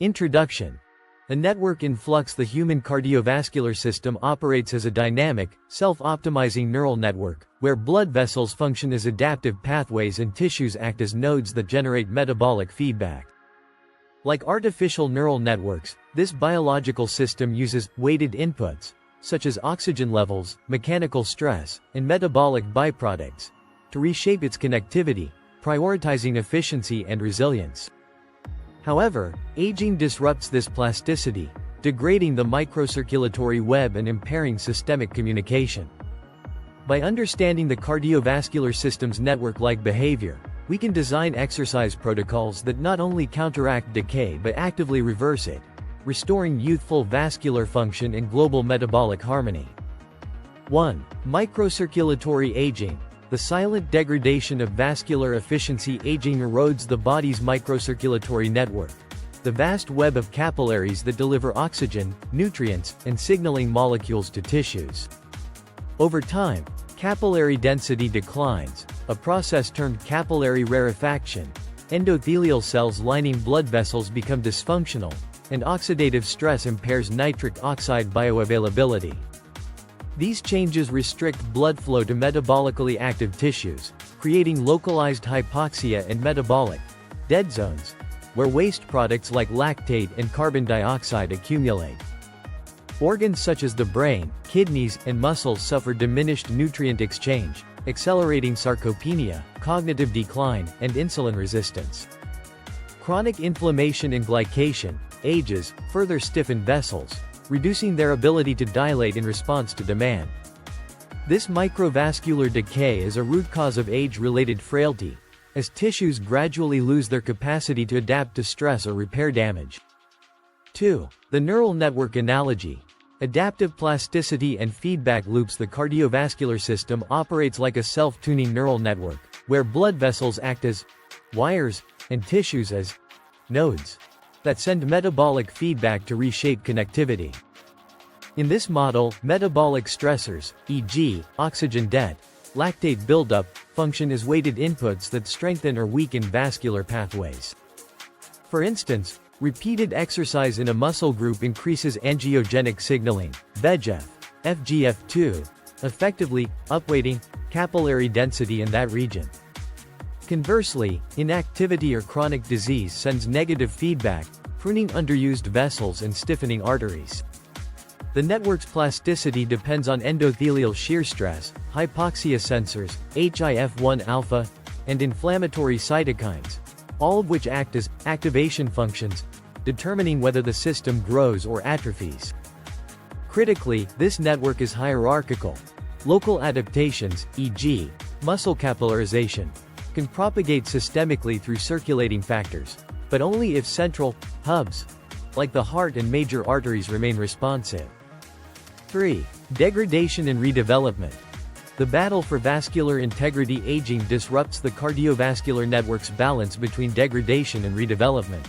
Introduction. A network in flux. The human cardiovascular system operates as a dynamic, self-optimizing neural network, where blood vessels function as adaptive pathways and tissues act as nodes that generate metabolic feedback. Like artificial neural networks, this biological system uses weighted inputs, such as oxygen levels, mechanical stress, and metabolic byproducts, to reshape its connectivity, prioritizing efficiency and resilience. However, aging disrupts this plasticity, degrading the microcirculatory web and impairing systemic communication. By understanding the cardiovascular system's network-like behavior, we can design exercise protocols that not only counteract decay but actively reverse it, restoring youthful vascular function and global metabolic harmony. 1. Microcirculatory aging. The silent degradation of vascular efficiency. Aging erodes the body's microcirculatory network, the vast web of capillaries that deliver oxygen, nutrients, and signaling molecules to tissues. Over time, capillary density declines, a process termed capillary rarefaction. Endothelial cells lining blood vessels become dysfunctional, and oxidative stress impairs nitric oxide bioavailability. These changes restrict blood flow to metabolically active tissues, creating localized hypoxia and metabolic dead zones, where waste products like lactate and carbon dioxide accumulate. Organs such as the brain, kidneys, and muscles suffer diminished nutrient exchange, accelerating sarcopenia, cognitive decline, and insulin resistance. Chronic inflammation and glycation, ages, further stiffen vessels, reducing their ability to dilate in response to demand. This microvascular decay is a root cause of age-related frailty, as tissues gradually lose their capacity to adapt to stress or repair damage. 2. The neural network analogy. Adaptive plasticity and feedback loops. The cardiovascular system operates like a self-tuning neural network, where blood vessels act as wires, and tissues as nodes that send metabolic feedback to reshape connectivity. In this model, metabolic stressors, e.g., oxygen debt, lactate buildup, function as weighted inputs that strengthen or weaken vascular pathways. For instance, repeated exercise in a muscle group increases angiogenic signaling, VEGF, FGF2, effectively upweighting capillary density in that region. Conversely, inactivity or chronic disease sends negative feedback, pruning underused vessels and stiffening arteries. The network's plasticity depends on endothelial shear stress, hypoxia sensors, HIF-1 alpha, and inflammatory cytokines, all of which act as activation functions, determining whether the system grows or atrophies. Critically, this network is hierarchical. Local adaptations, e.g., muscle capillarization, can propagate systemically through circulating factors, but only if central hubs, like the heart and major arteries, remain responsive. 3. Degradation and redevelopment. The battle for vascular integrity. Aging disrupts the cardiovascular network's balance between degradation and redevelopment.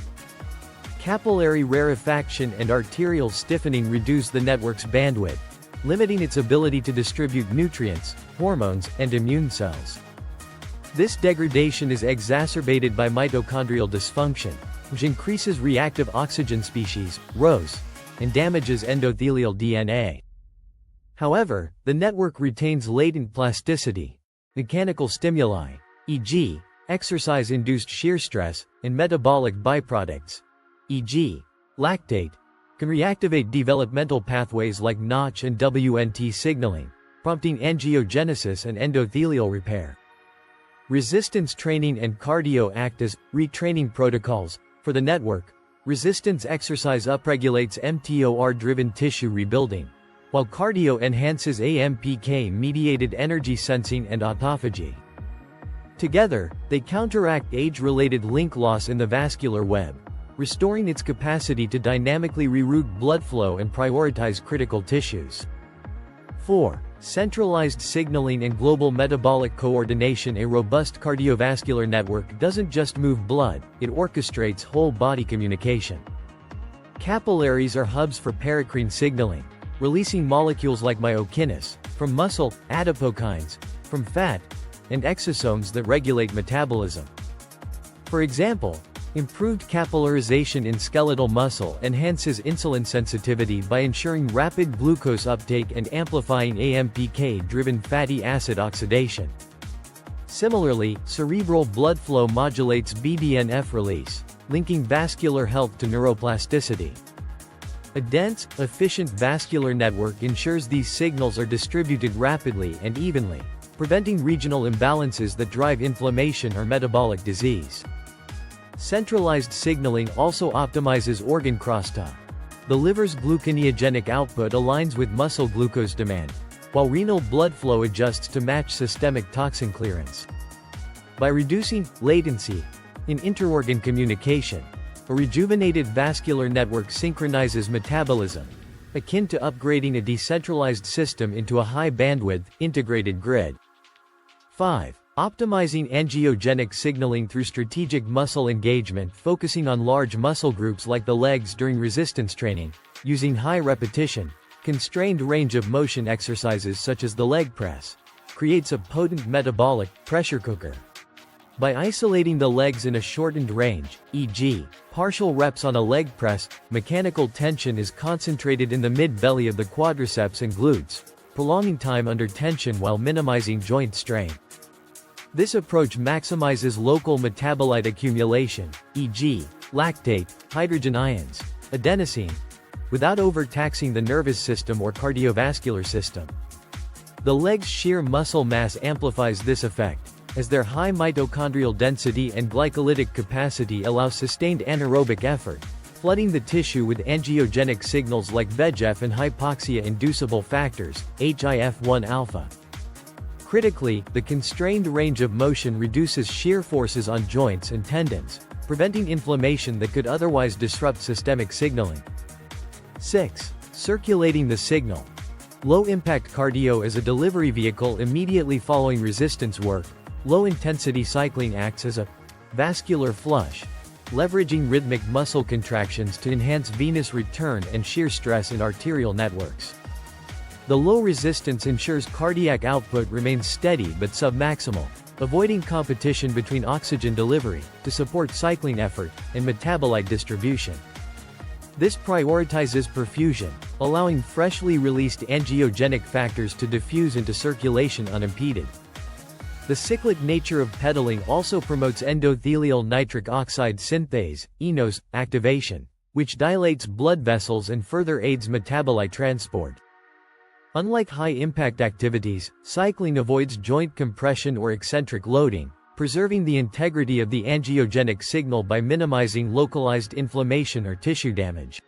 Capillary rarefaction and arterial stiffening reduce the network's bandwidth, limiting its ability to distribute nutrients, hormones, and immune cells. This degradation is exacerbated by mitochondrial dysfunction, which increases reactive oxygen species, ROS, and damages endothelial DNA. However, the network retains latent plasticity. Mechanical stimuli, e.g., exercise-induced shear stress, and metabolic byproducts, e.g., lactate, can reactivate developmental pathways like Notch and WNT signaling, prompting angiogenesis and endothelial repair. Resistance training and cardio act as retraining protocols for the network. Resistance exercise upregulates mTOR-driven tissue rebuilding, while cardio enhances AMPK-mediated energy sensing and autophagy. Together, they counteract age-related link loss in the vascular web, restoring its capacity to dynamically reroute blood flow and prioritize critical tissues. 4. Centralized signaling and global metabolic coordination. A robust cardiovascular network doesn't just move blood, it orchestrates whole-body communication. Capillaries are hubs for paracrine signaling, releasing molecules like myokinase from muscle, adipokines from fat, and exosomes that regulate metabolism. For example, Improved capillarization in skeletal muscle enhances insulin sensitivity by ensuring rapid glucose uptake and amplifying AMPK-driven fatty acid oxidation. Similarly, cerebral blood flow modulates BDNF release, linking vascular health to neuroplasticity. A dense, efficient vascular network ensures these signals are distributed rapidly and evenly, preventing regional imbalances that drive inflammation or metabolic disease. Centralized signaling also optimizes organ crosstalk. The liver's gluconeogenic output aligns with muscle glucose demand, while renal blood flow adjusts to match systemic toxin clearance. By reducing latency in interorgan communication, a rejuvenated vascular network synchronizes metabolism, akin to upgrading a decentralized system into a high-bandwidth, integrated grid. 5. Optimizing angiogenic signaling through strategic muscle engagement, focusing on large muscle groups like the legs during resistance training, using high repetition, constrained range of motion exercises such as the leg press, creates a potent metabolic pressure cooker. By isolating the legs in a shortened range, e.g., partial reps on a leg press, mechanical tension is concentrated in the mid-belly of the quadriceps and glutes, prolonging time under tension while minimizing joint strain. This approach maximizes local metabolite accumulation, e.g., lactate, hydrogen ions, adenosine, without overtaxing the nervous system or cardiovascular system. The leg's sheer muscle mass amplifies this effect, as their high mitochondrial density and glycolytic capacity allow sustained anaerobic effort, flooding the tissue with angiogenic signals like VEGF and hypoxia-inducible factors, HIF-1-alpha. Critically, the constrained range of motion reduces shear forces on joints and tendons, preventing inflammation that could otherwise disrupt systemic signaling. 6. Circulating the signal. Low-impact cardio as a delivery vehicle immediately following resistance work. Low-intensity cycling acts as a vascular flush, leveraging rhythmic muscle contractions to enhance venous return and shear stress in arterial networks. The low resistance ensures cardiac output remains steady but submaximal, avoiding competition between oxygen delivery, to support cycling effort, and metabolite distribution. This prioritizes perfusion, allowing freshly released angiogenic factors to diffuse into circulation unimpeded. The cyclic nature of pedaling also promotes endothelial nitric oxide synthase, ENOS, activation, which dilates blood vessels and further aids metabolite transport. Unlike high-impact activities, cycling avoids joint compression or eccentric loading, preserving the integrity of the angiogenic signal by minimizing localized inflammation or tissue damage.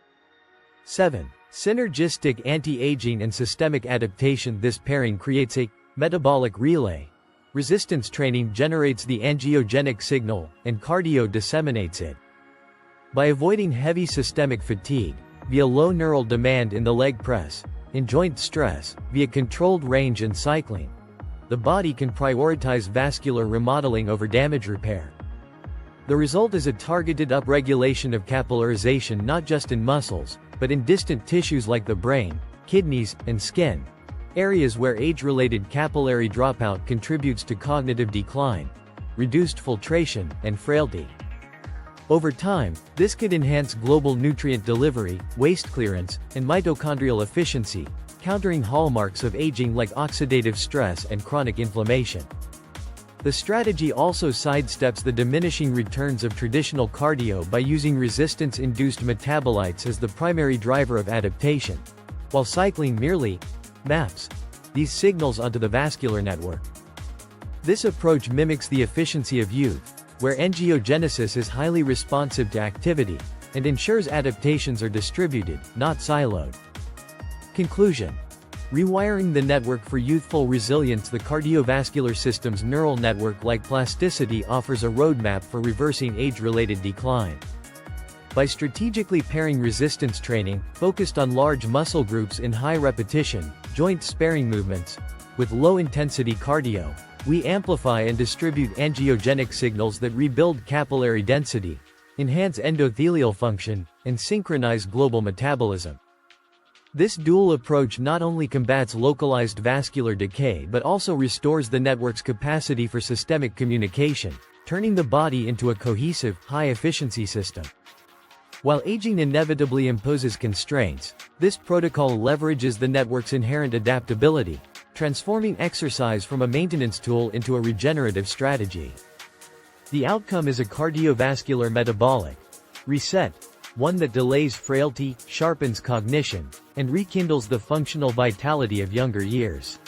7. Synergistic anti-aging and systemic adaptation. This pairing creates a metabolic relay. Resistance training generates the angiogenic signal, and cardio disseminates it. By avoiding heavy systemic fatigue, via low neural demand in the leg press, and joint stress, via controlled range and cycling, the body can prioritize vascular remodeling over damage repair. The result is a targeted upregulation of capillarization not just in muscles, but in distant tissues like the brain, kidneys, and skin, areas where age-related capillary dropout contributes to cognitive decline, reduced filtration, and frailty. Over time, this could enhance global nutrient delivery, waste clearance, and mitochondrial efficiency, countering hallmarks of aging like oxidative stress and chronic inflammation. The strategy also sidesteps the diminishing returns of traditional cardio by using resistance-induced metabolites as the primary driver of adaptation, while cycling merely maps these signals onto the vascular network. This approach mimics the efficiency of youth, where angiogenesis is highly responsive to activity, and ensures adaptations are distributed, not siloed. Conclusion. Rewiring the network for youthful resilience. The cardiovascular system's neural network-like plasticity offers a roadmap for reversing age-related decline. By strategically pairing resistance training, focused on large muscle groups in high repetition, joint-sparing movements, with low-intensity cardio, we amplify and distribute angiogenic signals that rebuild capillary density, enhance endothelial function, and synchronize global metabolism. This dual approach not only combats localized vascular decay but also restores the network's capacity for systemic communication, turning the body into a cohesive, high-efficiency system. While aging inevitably imposes constraints, this protocol leverages the network's inherent adaptability, transforming exercise from a maintenance tool into a regenerative strategy. The outcome is a cardiovascular metabolic reset, one that delays frailty, sharpens cognition, and rekindles the functional vitality of younger years.